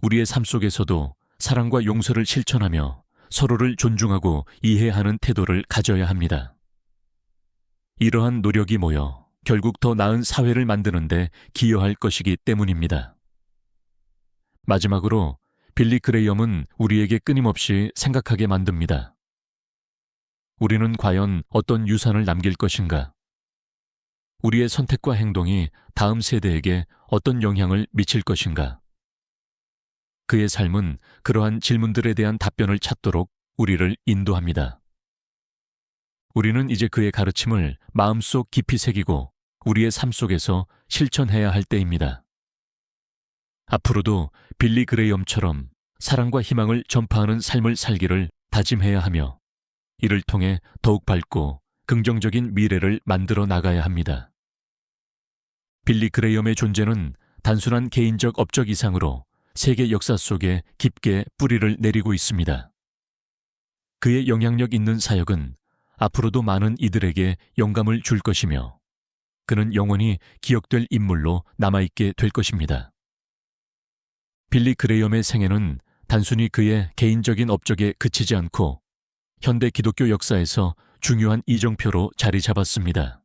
우리의 삶 속에서도 사랑과 용서를 실천하며 서로를 존중하고 이해하는 태도를 가져야 합니다. 이러한 노력이 모여 결국 더 나은 사회를 만드는 데 기여할 것이기 때문입니다. 마지막으로 빌리 그레이엄은 우리에게 끊임없이 생각하게 만듭니다. 우리는 과연 어떤 유산을 남길 것인가? 우리의 선택과 행동이 다음 세대에게 어떤 영향을 미칠 것인가? 그의 삶은 그러한 질문들에 대한 답변을 찾도록 우리를 인도합니다. 우리는 이제 그의 가르침을 마음속 깊이 새기고 우리의 삶 속에서 실천해야 할 때입니다. 앞으로도 빌리 그레이엄처럼 사랑과 희망을 전파하는 삶을 살기를 다짐해야 하며 이를 통해 더욱 밝고 긍정적인 미래를 만들어 나가야 합니다. 빌리 그레이엄의 존재는 단순한 개인적 업적 이상으로 세계 역사 속에 깊게 뿌리를 내리고 있습니다. 그의 영향력 있는 사역은 앞으로도 많은 이들에게 영감을 줄 것이며 그는 영원히 기억될 인물로 남아있게 될 것입니다. 빌리 그레이엄의 생애는 단순히 그의 개인적인 업적에 그치지 않고 현대 기독교 역사에서 중요한 이정표로 자리 잡았습니다.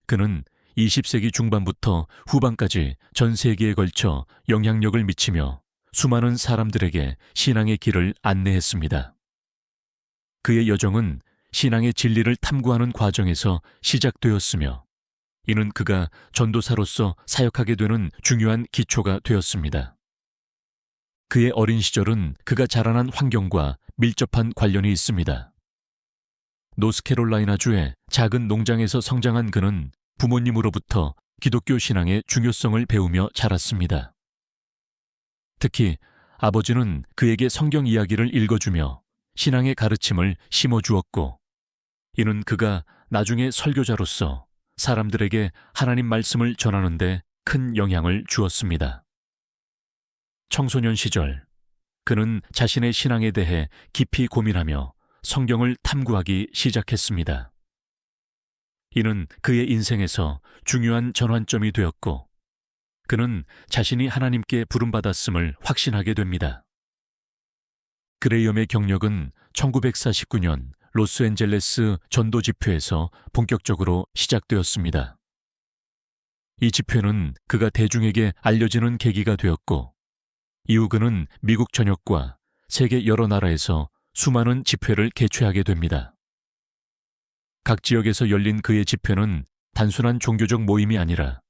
그는 20세기 중반부터 후반까지 전 세계에 걸쳐 영향력을 미치며 수많은 사람들에게 신앙의 길을 안내했습니다. 그의 여정은 신앙의 진리를 탐구하는 과정에서 시작되었으며 이는 그가 전도사로서 사역하게 되는 중요한 기초가 되었습니다. 그의 어린 시절은 그가 자라난 환경과 밀접한 관련이 있습니다. 노스캐롤라이나주의 작은 농장에서 성장한 그는 부모님으로부터 기독교 신앙의 중요성을 배우며 자랐습니다. 특히 아버지는 그에게 성경 이야기를 읽어주며 신앙의 가르침을 심어주었고, 이는 그가 나중에 설교자로서 사람들에게 하나님 말씀을 전하는 데 큰 영향을 주었습니다. 청소년 시절, 그는 자신의 신앙에 대해 깊이 고민하며 성경을 탐구하기 시작했습니다. 이는 그의 인생에서 중요한 전환점이 되었고, 그는 자신이 하나님께 부름받았음을 확신하게 됩니다. 그레이엄의 경력은 1949년 로스앤젤레스 전도 집회에서 본격적으로 시작되었습니다. 이 집회는 그가 대중에게 알려지는 계기가 되었고, 이후 그는 미국 전역과 세계 여러 나라에서 수많은 집회를 개최하게 됩니다. 각 지역에서 열린 그의 집회는 단순한 종교적 모임이 아니라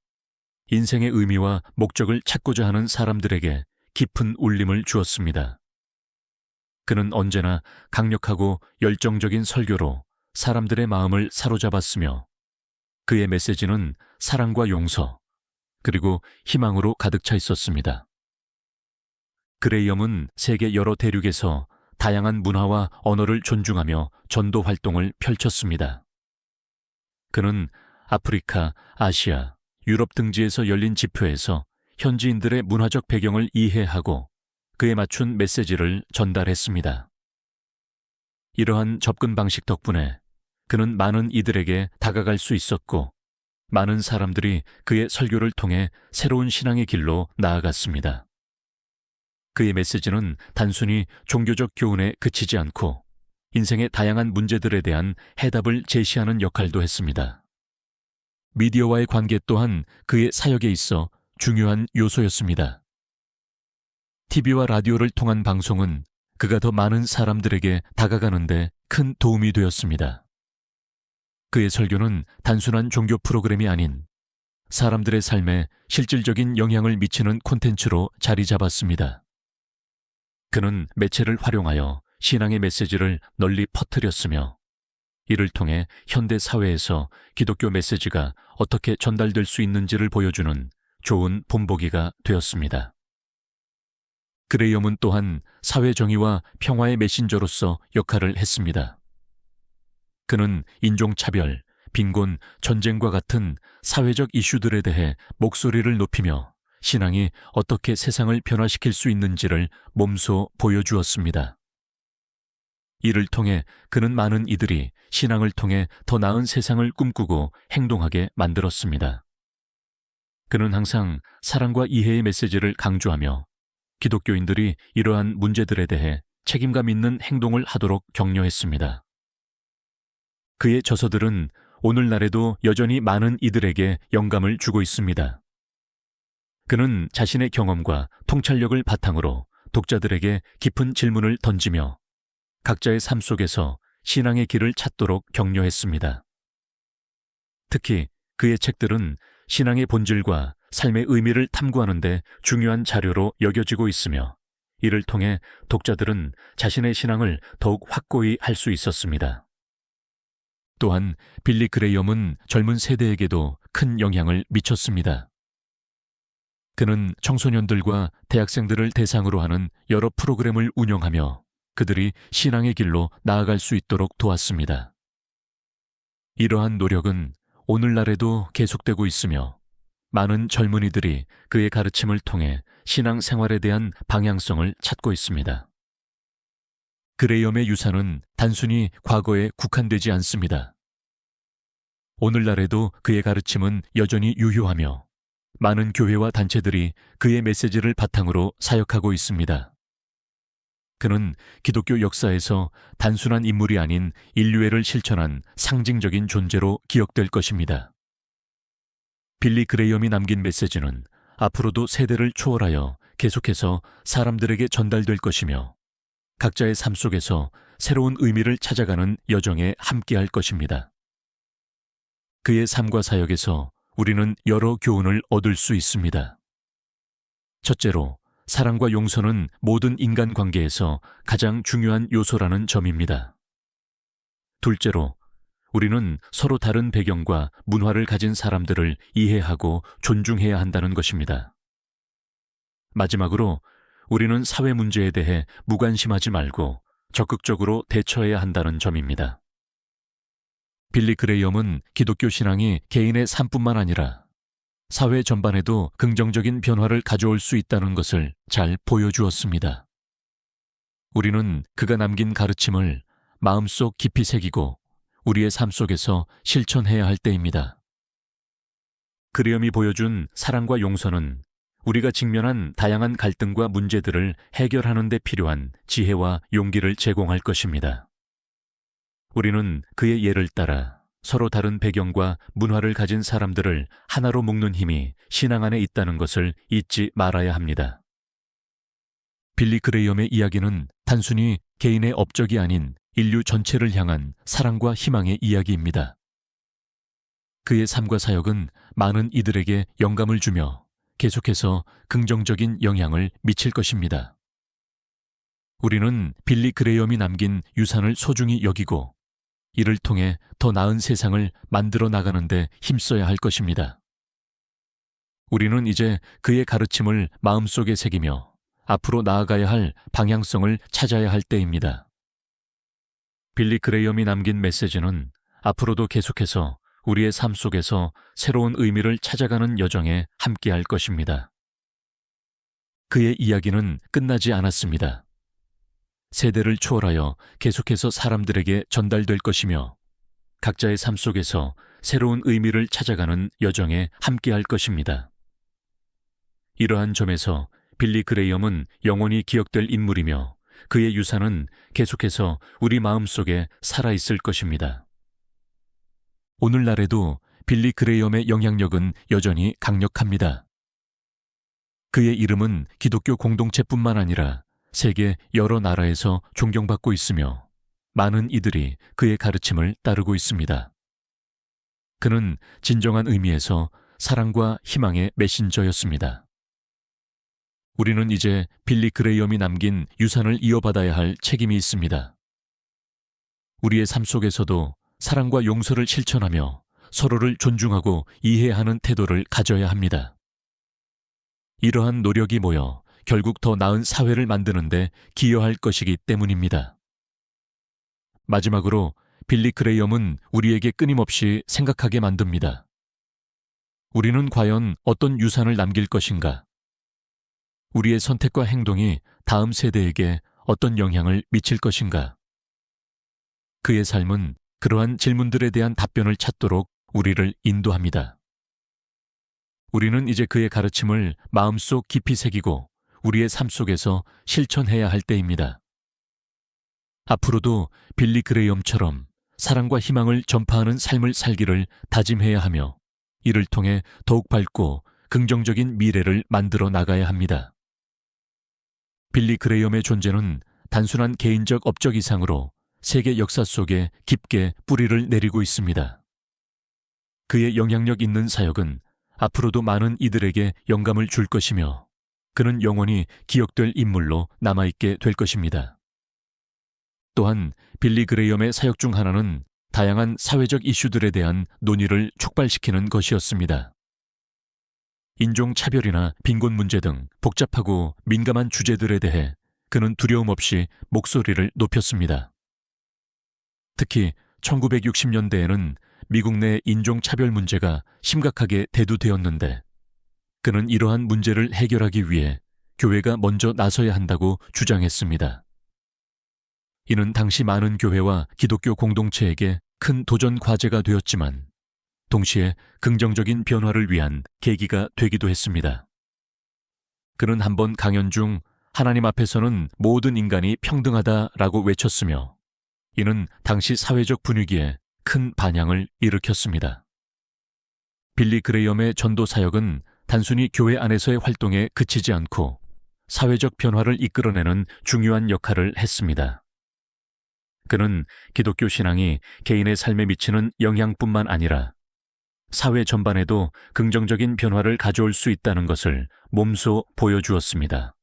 인생의 의미와 목적을 찾고자 하는 사람들에게 깊은 울림을 주었습니다. 그는 언제나 강력하고 열정적인 설교로 사람들의 마음을 사로잡았으며 그의 메시지는 사랑과 용서, 그리고 희망으로 가득 차 있었습니다. 그레이엄은 세계 여러 대륙에서 다양한 문화와 언어를 존중하며 전도 활동을 펼쳤습니다. 그는 아프리카, 아시아, 유럽 등지에서 열린 집회에서 현지인들의 문화적 배경을 이해하고 그에 맞춘 메시지를 전달했습니다. 이러한 접근 방식 덕분에 그는 많은 이들에게 다가갈 수 있었고, 많은 사람들이 그의 설교를 통해 새로운 신앙의 길로 나아갔습니다. 그의 메시지는 단순히 종교적 교훈에 그치지 않고 인생의 다양한 문제들에 대한 해답을 제시하는 역할도 했습니다. 미디어와의 관계 또한 그의 사역에 있어 중요한 요소였습니다. TV와 라디오를 통한 방송은 그가 더 많은 사람들에게 다가가는 데 큰 도움이 되었습니다. 그의 설교는 단순한 종교 프로그램이 아닌 사람들의 삶에 실질적인 영향을 미치는 콘텐츠로 자리 잡았습니다. 그는 매체를 활용하여 신앙의 메시지를 널리 퍼뜨렸으며 이를 통해 현대 사회에서 기독교 메시지가 어떻게 전달될 수 있는지를 보여주는 좋은 본보기가 되었습니다. 그레이엄은 또한 사회 정의와 평화의 메신저로서 역할을 했습니다. 그는 인종차별, 빈곤, 전쟁과 같은 사회적 이슈들에 대해 목소리를 높이며 신앙이 어떻게 세상을 변화시킬 수 있는지를 몸소 보여주었습니다. 이를 통해 그는 많은 이들이 신앙을 통해 더 나은 세상을 꿈꾸고 행동하게 만들었습니다. 그는 항상 사랑과 이해의 메시지를 강조하며 기독교인들이 이러한 문제들에 대해 책임감 있는 행동을 하도록 격려했습니다. 그의 저서들은 오늘날에도 여전히 많은 이들에게 영감을 주고 있습니다. 그는 자신의 경험과 통찰력을 바탕으로 독자들에게 깊은 질문을 던지며 각자의 삶 속에서 신앙의 길을 찾도록 격려했습니다. 특히 그의 책들은 신앙의 본질과 삶의 의미를 탐구하는 데 중요한 자료로 여겨지고 있으며 이를 통해 독자들은 자신의 신앙을 더욱 확고히 할 수 있었습니다. 또한 빌리 그레이엄은 젊은 세대에게도 큰 영향을 미쳤습니다. 그는 청소년들과 대학생들을 대상으로 하는 여러 프로그램을 운영하며 그들이 신앙의 길로 나아갈 수 있도록 도왔습니다. 이러한 노력은 오늘날에도 계속되고 있으며 많은 젊은이들이 그의 가르침을 통해 신앙 생활에 대한 방향성을 찾고 있습니다. 그레이엄의 유산은 단순히 과거에 국한되지 않습니다. 오늘날에도 그의 가르침은 여전히 유효하며 많은 교회와 단체들이 그의 메시지를 바탕으로 사역하고 있습니다. 그는 기독교 역사에서 단순한 인물이 아닌 인류애를 실천한 상징적인 존재로 기억될 것입니다. 빌리 그레이엄이 남긴 메시지는 앞으로도 세대를 초월하여 계속해서 사람들에게 전달될 것이며 각자의 삶 속에서 새로운 의미를 찾아가는 여정에 함께할 것입니다. 그의 삶과 사역에서 우리는 여러 교훈을 얻을 수 있습니다. 첫째로, 사랑과 용서는 모든 인간관계에서 가장 중요한 요소라는 점입니다. 둘째로, 우리는 서로 다른 배경과 문화를 가진 사람들을 이해하고 존중해야 한다는 것입니다. 마지막으로, 우리는 사회 문제에 대해 무관심하지 말고 적극적으로 대처해야 한다는 점입니다. 빌리 그레이엄은 기독교 신앙이 개인의 삶뿐만 아니라 사회 전반에도 긍정적인 변화를 가져올 수 있다는 것을 잘 보여주었습니다. 우리는 그가 남긴 가르침을 마음속 깊이 새기고 우리의 삶 속에서 실천해야 할 때입니다. 그레이엄이 보여준 사랑과 용서는 우리가 직면한 다양한 갈등과 문제들을 해결하는 데 필요한 지혜와 용기를 제공할 것입니다. 우리는 그의 예를 따라 서로 다른 배경과 문화를 가진 사람들을 하나로 묶는 힘이 신앙 안에 있다는 것을 잊지 말아야 합니다. 빌리 그레이엄의 이야기는 단순히 개인의 업적이 아닌 인류 전체를 향한 사랑과 희망의 이야기입니다. 그의 삶과 사역은 많은 이들에게 영감을 주며 계속해서 긍정적인 영향을 미칠 것입니다. 우리는 빌리 그레이엄이 남긴 유산을 소중히 여기고 이를 통해 더 나은 세상을 만들어 나가는 데 힘써야 할 것입니다. 우리는 이제 그의 가르침을 마음속에 새기며 앞으로 나아가야 할 방향성을 찾아야 할 때입니다. 빌리 그레이엄이 남긴 메시지는 앞으로도 계속해서 우리의 삶 속에서 새로운 의미를 찾아가는 여정에 함께할 것입니다. 그의 이야기는 끝나지 않았습니다. 세대를 초월하여 계속해서 사람들에게 전달될 것이며 각자의 삶 속에서 새로운 의미를 찾아가는 여정에 함께할 것입니다. 이러한 점에서 빌리 그레이엄은 영원히 기억될 인물이며 그의 유산은 계속해서 우리 마음속에 살아있을 것입니다. 오늘날에도 빌리 그레이엄의 영향력은 여전히 강력합니다. 그의 이름은 기독교 공동체뿐만 아니라 세계 여러 나라에서 존경받고 있으며 많은 이들이 그의 가르침을 따르고 있습니다. 그는 진정한 의미에서 사랑과 희망의 메신저였습니다. 우리는 이제 빌리 그레이엄이 남긴 유산을 이어받아야 할 책임이 있습니다. 우리의 삶 속에서도 사랑과 용서를 실천하며 서로를 존중하고 이해하는 태도를 가져야 합니다. 이러한 노력이 모여 결국 더 나은 사회를 만드는 데 기여할 것이기 때문입니다. 마지막으로 빌리 그레이엄은 우리에게 끊임없이 생각하게 만듭니다. 우리는 과연 어떤 유산을 남길 것인가? 우리의 선택과 행동이 다음 세대에게 어떤 영향을 미칠 것인가? 그의 삶은 그러한 질문들에 대한 답변을 찾도록 우리를 인도합니다. 우리는 이제 그의 가르침을 마음속 깊이 새기고 우리의 삶 속에서 실천해야 할 때입니다. 앞으로도 빌리 그레이엄처럼 사랑과 희망을 전파하는 삶을 살기를 다짐해야 하며 이를 통해 더욱 밝고 긍정적인 미래를 만들어 나가야 합니다. 빌리 그레이엄의 존재는 단순한 개인적 업적 이상으로 세계 역사 속에 깊게 뿌리를 내리고 있습니다. 그의 영향력 있는 사역은 앞으로도 많은 이들에게 영감을 줄 것이며 그는 영원히 기억될 인물로 남아있게 될 것입니다. 또한 빌리 그레이엄의 사역 중 하나는 다양한 사회적 이슈들에 대한 논의를 촉발시키는 것이었습니다. 인종차별이나 빈곤 문제 등 복잡하고 민감한 주제들에 대해 그는 두려움 없이 목소리를 높였습니다. 특히 1960년대에는 미국 내 인종차별 문제가 심각하게 대두되었는데 그는 이러한 문제를 해결하기 위해 교회가 먼저 나서야 한다고 주장했습니다. 이는 당시 많은 교회와 기독교 공동체에게 큰 도전 과제가 되었지만 동시에 긍정적인 변화를 위한 계기가 되기도 했습니다. 그는 한번 강연 중 하나님 앞에서는 모든 인간이 평등하다라고 외쳤으며 이는 당시 사회적 분위기에 큰 반향을 일으켰습니다. 빌리 그레이엄의 전도 사역은 단순히 교회 안에서의 활동에 그치지 않고 사회적 변화를 이끌어내는 중요한 역할을 했습니다. 그는 기독교 신앙이 개인의 삶에 미치는 영향뿐만 아니라 사회 전반에도 긍정적인 변화를 가져올 수 있다는 것을 몸소 보여주었습니다.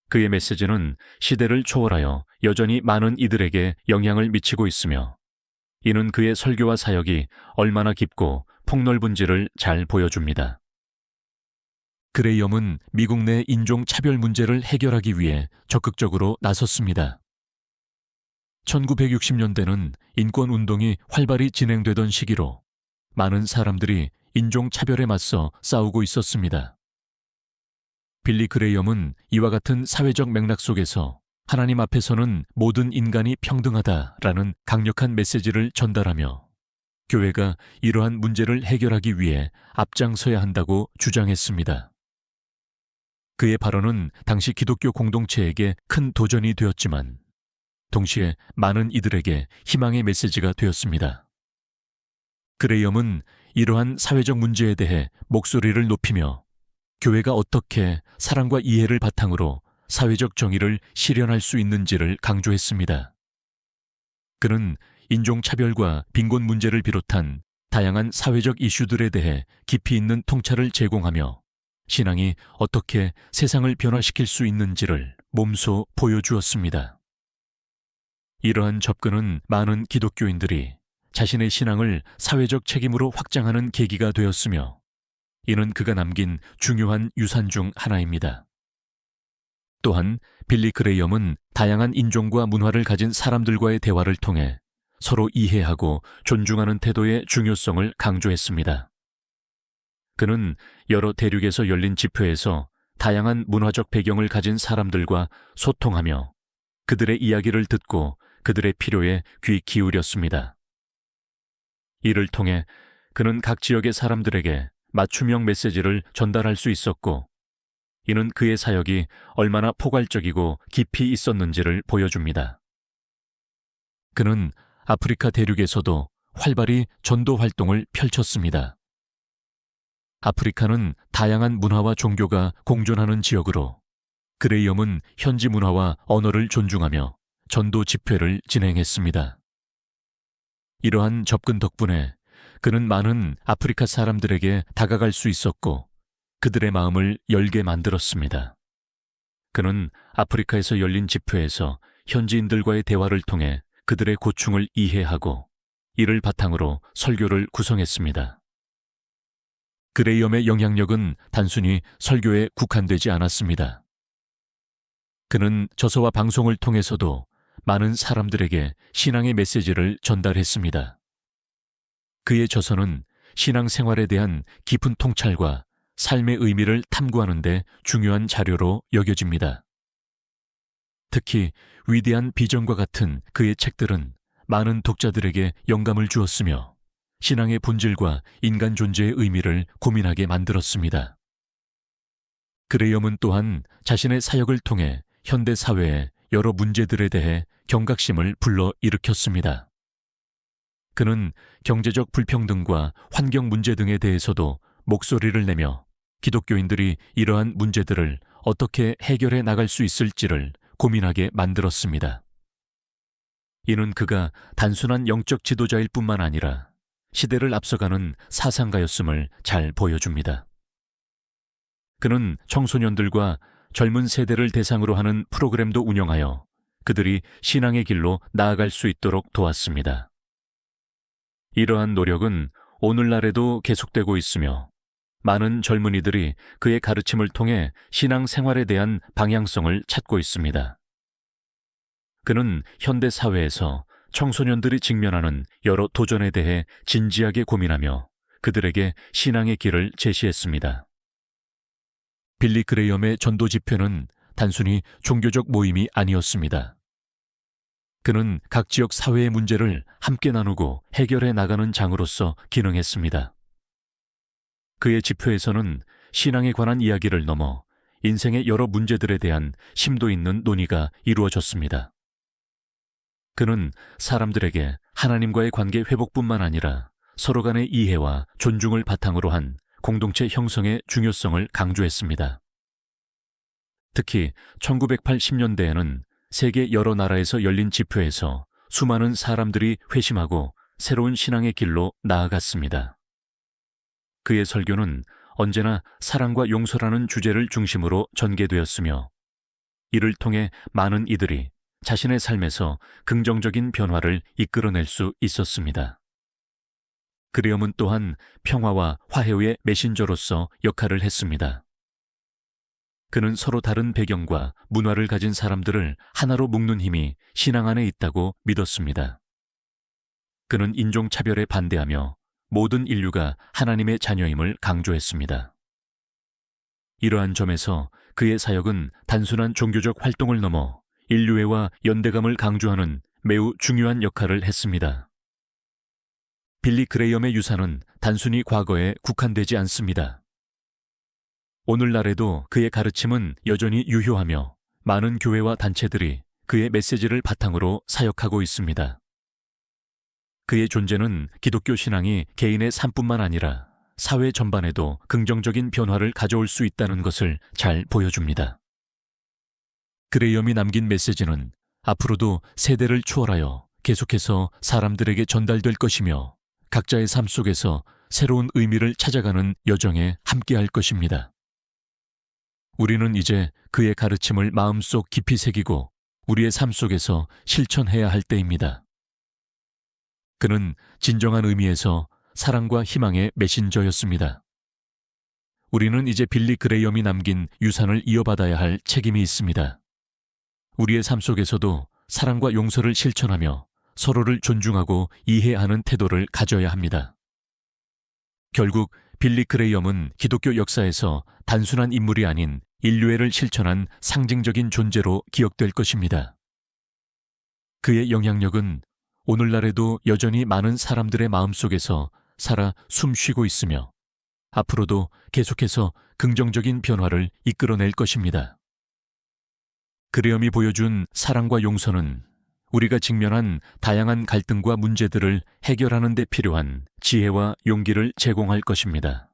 그의 메시지는 시대를 초월하여 여전히 많은 이들에게 영향을 미치고 있으며 이는 그의 설교와 사역이 얼마나 깊고 폭넓은지를 잘 보여줍니다. 그레이엄은 미국 내 인종차별 문제를 해결하기 위해 적극적으로 나섰습니다. 1960년대는 인권운동이 활발히 진행되던 시기로 많은 사람들이 인종차별에 맞서 싸우고 있었습니다. 빌리 그레이엄은 이와 같은 사회적 맥락 속에서 하나님 앞에서는 모든 인간이 평등하다라는 강력한 메시지를 전달하며 교회가 이러한 문제를 해결하기 위해 앞장서야 한다고 주장했습니다. 그의 발언은 당시 기독교 공동체에게 큰 도전이 되었지만 동시에 많은 이들에게 희망의 메시지가 되었습니다. 그레이엄은 이러한 사회적 문제에 대해 목소리를 높이며 교회가 어떻게 사랑과 이해를 바탕으로 사회적 정의를 실현할 수 있는지를 강조했습니다. 그는 인종차별과 빈곤 문제를 비롯한 다양한 사회적 이슈들에 대해 깊이 있는 통찰을 제공하며 신앙이 어떻게 세상을 변화시킬 수 있는지를 몸소 보여주었습니다. 이러한 접근은 많은 기독교인들이 자신의 신앙을 사회적 책임으로 확장하는 계기가 되었으며 이는 그가 남긴 중요한 유산 중 하나입니다. 또한 빌리 그레이엄은 다양한 인종과 문화를 가진 사람들과의 대화를 통해 서로 이해하고 존중하는 태도의 중요성을 강조했습니다. 그는 여러 대륙에서 열린 집회에서 다양한 문화적 배경을 가진 사람들과 소통하며 그들의 이야기를 듣고 그들의 필요에 귀 기울였습니다. 이를 통해 그는 각 지역의 사람들에게 맞춤형 메시지를 전달할 수 있었고 이는 그의 사역이 얼마나 포괄적이고 깊이 있었는지를 보여줍니다. 그는 아프리카 대륙에서도 활발히 전도 활동을 펼쳤습니다. 아프리카는 다양한 문화와 종교가 공존하는 지역으로 그레이엄은 현지 문화와 언어를 존중하며 전도 집회를 진행했습니다. 이러한 접근 덕분에 그는 많은 아프리카 사람들에게 다가갈 수 있었고 그들의 마음을 열게 만들었습니다. 그는 아프리카에서 열린 집회에서 현지인들과의 대화를 통해 그들의 고충을 이해하고 이를 바탕으로 설교를 구성했습니다. 그레이엄의 영향력은 단순히 설교에 국한되지 않았습니다. 그는 저서와 방송을 통해서도 많은 사람들에게 신앙의 메시지를 전달했습니다. 그의 저서는 신앙생활에 대한 깊은 통찰과 삶의 의미를 탐구하는 데 중요한 자료로 여겨집니다. 특히 위대한 비전과 같은 그의 책들은 많은 독자들에게 영감을 주었으며 신앙의 본질과 인간 존재의 의미를 고민하게 만들었습니다. 그레이엄은 또한 자신의 사역을 통해 현대 사회의 여러 문제들에 대해 경각심을 불러일으켰습니다. 그는 경제적 불평등과 환경 문제 등에 대해서도 목소리를 내며 기독교인들이 이러한 문제들을 어떻게 해결해 나갈 수 있을지를 고민하게 만들었습니다. 이는 그가 단순한 영적 지도자일 뿐만 아니라 시대를 앞서가는 사상가였음을 잘 보여줍니다. 그는 청소년들과 젊은 세대를 대상으로 하는 프로그램도 운영하여 그들이 신앙의 길로 나아갈 수 있도록 도왔습니다. 이러한 노력은 오늘날에도 계속되고 있으며 많은 젊은이들이 그의 가르침을 통해 신앙 생활에 대한 방향성을 찾고 있습니다. 그는 현대 사회에서 청소년들이 직면하는 여러 도전에 대해 진지하게 고민하며 그들에게 신앙의 길을 제시했습니다. 빌리 그레이엄의 전도 집회는 단순히 종교적 모임이 아니었습니다. 그는 각 지역 사회의 문제를 함께 나누고 해결해 나가는 장으로서 기능했습니다. 그의 집회에서는 신앙에 관한 이야기를 넘어 인생의 여러 문제들에 대한 심도 있는 논의가 이루어졌습니다. 그는 사람들에게 하나님과의 관계 회복뿐만 아니라 서로 간의 이해와 존중을 바탕으로 한 공동체 형성의 중요성을 강조했습니다. 특히 1980년대에는 세계 여러 나라에서 열린 집회에서 수많은 사람들이 회심하고 새로운 신앙의 길로 나아갔습니다. 그의 설교는 언제나 사랑과 용서라는 주제를 중심으로 전개되었으며 이를 통해 많은 이들이 자신의 삶에서 긍정적인 변화를 이끌어낼 수 있었습니다. 그레엄은 또한 평화와 화해의 메신저로서 역할을 했습니다. 그는 서로 다른 배경과 문화를 가진 사람들을 하나로 묶는 힘이 신앙 안에 있다고 믿었습니다. 그는 인종차별에 반대하며 모든 인류가 하나님의 자녀임을 강조했습니다. 이러한 점에서 그의 사역은 단순한 종교적 활동을 넘어 인류애와 연대감을 강조하는 매우 중요한 역할을 했습니다. 빌리 그레이엄의 유산은 단순히 과거에 국한되지 않습니다. 오늘날에도 그의 가르침은 여전히 유효하며 많은 교회와 단체들이 그의 메시지를 바탕으로 사역하고 있습니다. 그의 존재는 기독교 신앙이 개인의 삶뿐만 아니라 사회 전반에도 긍정적인 변화를 가져올 수 있다는 것을 잘 보여줍니다. 그레이엄이 남긴 메시지는 앞으로도 세대를 초월하여 계속해서 사람들에게 전달될 것이며 각자의 삶 속에서 새로운 의미를 찾아가는 여정에 함께할 것입니다. 우리는 이제 그의 가르침을 마음속 깊이 새기고 우리의 삶 속에서 실천해야 할 때입니다. 그는 진정한 의미에서 사랑과 희망의 메신저였습니다. 우리는 이제 빌리 그레이엄이 남긴 유산을 이어받아야 할 책임이 있습니다. 우리의 삶 속에서도 사랑과 용서를 실천하며 서로를 존중하고 이해하는 태도를 가져야 합니다. 결국 빌리 그레이엄은 기독교 역사에서 단순한 인물이 아닌 인류애를 실천한 상징적인 존재로 기억될 것입니다. 그의 영향력은 오늘날에도 여전히 많은 사람들의 마음속에서 살아 숨쉬고 있으며 앞으로도 계속해서 긍정적인 변화를 이끌어낼 것입니다. 그레엄이 보여준 사랑과 용서는 우리가 직면한 다양한 갈등과 문제들을 해결하는 데 필요한 지혜와 용기를 제공할 것입니다.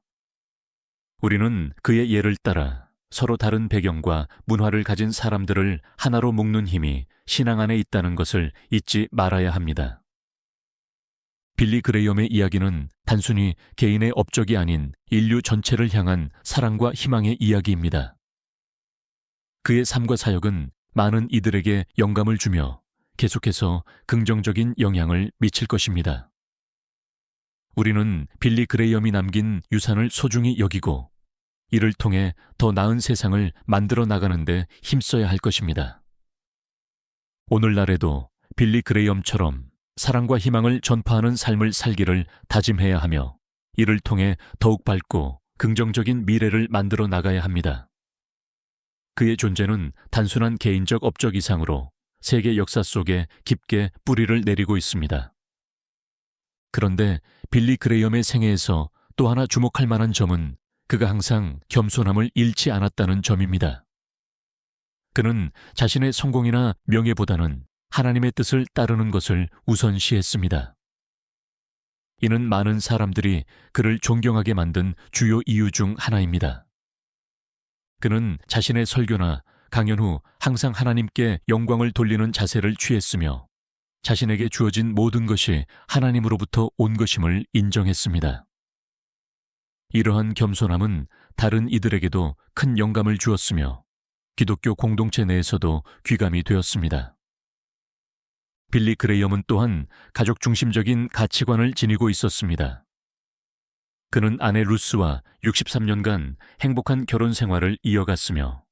우리는 그의 예를 따라 서로 다른 배경과 문화를 가진 사람들을 하나로 묶는 힘이 신앙 안에 있다는 것을 잊지 말아야 합니다. 빌리 그레이엄의 이야기는 단순히 개인의 업적이 아닌 인류 전체를 향한 사랑과 희망의 이야기입니다. 그의 삶과 사역은 많은 이들에게 영감을 주며 계속해서 긍정적인 영향을 미칠 것입니다. 우리는 빌리 그레이엄이 남긴 유산을 소중히 여기고 이를 통해 더 나은 세상을 만들어 나가는 데 힘써야 할 것입니다. 오늘날에도 빌리 그레이엄처럼 사랑과 희망을 전파하는 삶을 살기를 다짐해야 하며 이를 통해 더욱 밝고 긍정적인 미래를 만들어 나가야 합니다. 그의 존재는 단순한 개인적 업적 이상으로 세계 역사 속에 깊게 뿌리를 내리고 있습니다. 그런데 빌리 그레이엄의 생애에서 또 하나 주목할 만한 점은 그가 항상 겸손함을 잃지 않았다는 점입니다. 그는 자신의 성공이나 명예보다는 하나님의 뜻을 따르는 것을 우선시했습니다. 이는 많은 사람들이 그를 존경하게 만든 주요 이유 중 하나입니다. 그는 자신의 설교나 강연 후 항상 하나님께 영광을 돌리는 자세를 취했으며 자신에게 주어진 모든 것이 하나님으로부터 온 것임을 인정했습니다. 이러한 겸손함은 다른 이들에게도 큰 영감을 주었으며 기독교 공동체 내에서도 귀감이 되었습니다. 빌리 그레이엄은 또한 가족 중심적인 가치관을 지니고 있었습니다. 그는 아내 루스와 63년간 행복한 결혼 생활을 이어갔으며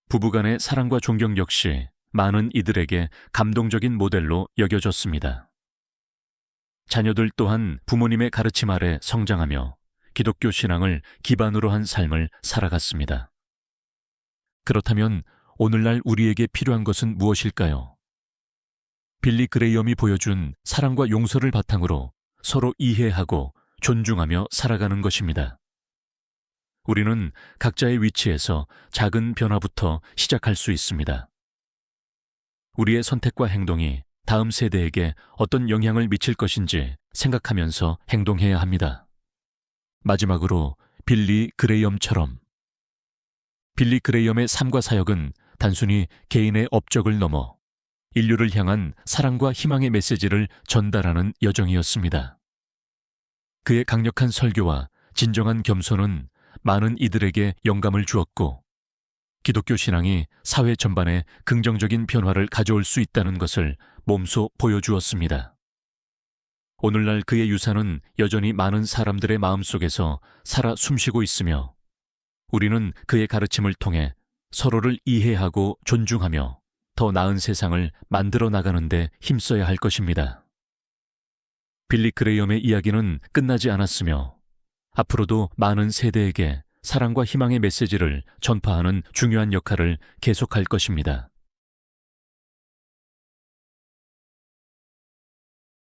부부간의 사랑과 존경 역시 많은 이들에게 감동적인 모델로 여겨졌습니다. 자녀들 또한 부모님의 가르침 아래 성장하며 기독교 신앙을 기반으로 한 삶을 살아갔습니다. 그렇다면 오늘날 우리에게 필요한 것은 무엇일까요? 빌리 그레이엄이 보여준 사랑과 용서를 바탕으로 서로 이해하고 존중하며 살아가는 것입니다. 우리는 각자의 위치에서 작은 변화부터 시작할 수 있습니다. 우리의 선택과 행동이 다음 세대에게 어떤 영향을 미칠 것인지 생각하면서 행동해야 합니다. 마지막으로 빌리 그레이엄처럼. 빌리 그레이엄의 삶과 사역은 단순히 개인의 업적을 넘어 인류를 향한 사랑과 희망의 메시지를 전달하는 여정이었습니다. 그의 강력한 설교와 진정한 겸손은 많은 이들에게 영감을 주었고, 기독교 신앙이 사회 전반에 긍정적인 변화를 가져올 수 있다는 것을 몸소 보여주었습니다. 오늘날 그의 유산은 여전히 많은 사람들의 마음속에서 살아 숨쉬고 있으며, 우리는 그의 가르침을 통해 서로를 이해하고 존중하며 더 나은 세상을 만들어 나가는 데 힘써야 할 것입니다. 빌리 그레이엄의 이야기는 끝나지 않았으며 앞으로도 많은 세대에게 사랑과 희망의 메시지를 전파하는 중요한 역할을 계속할 것입니다.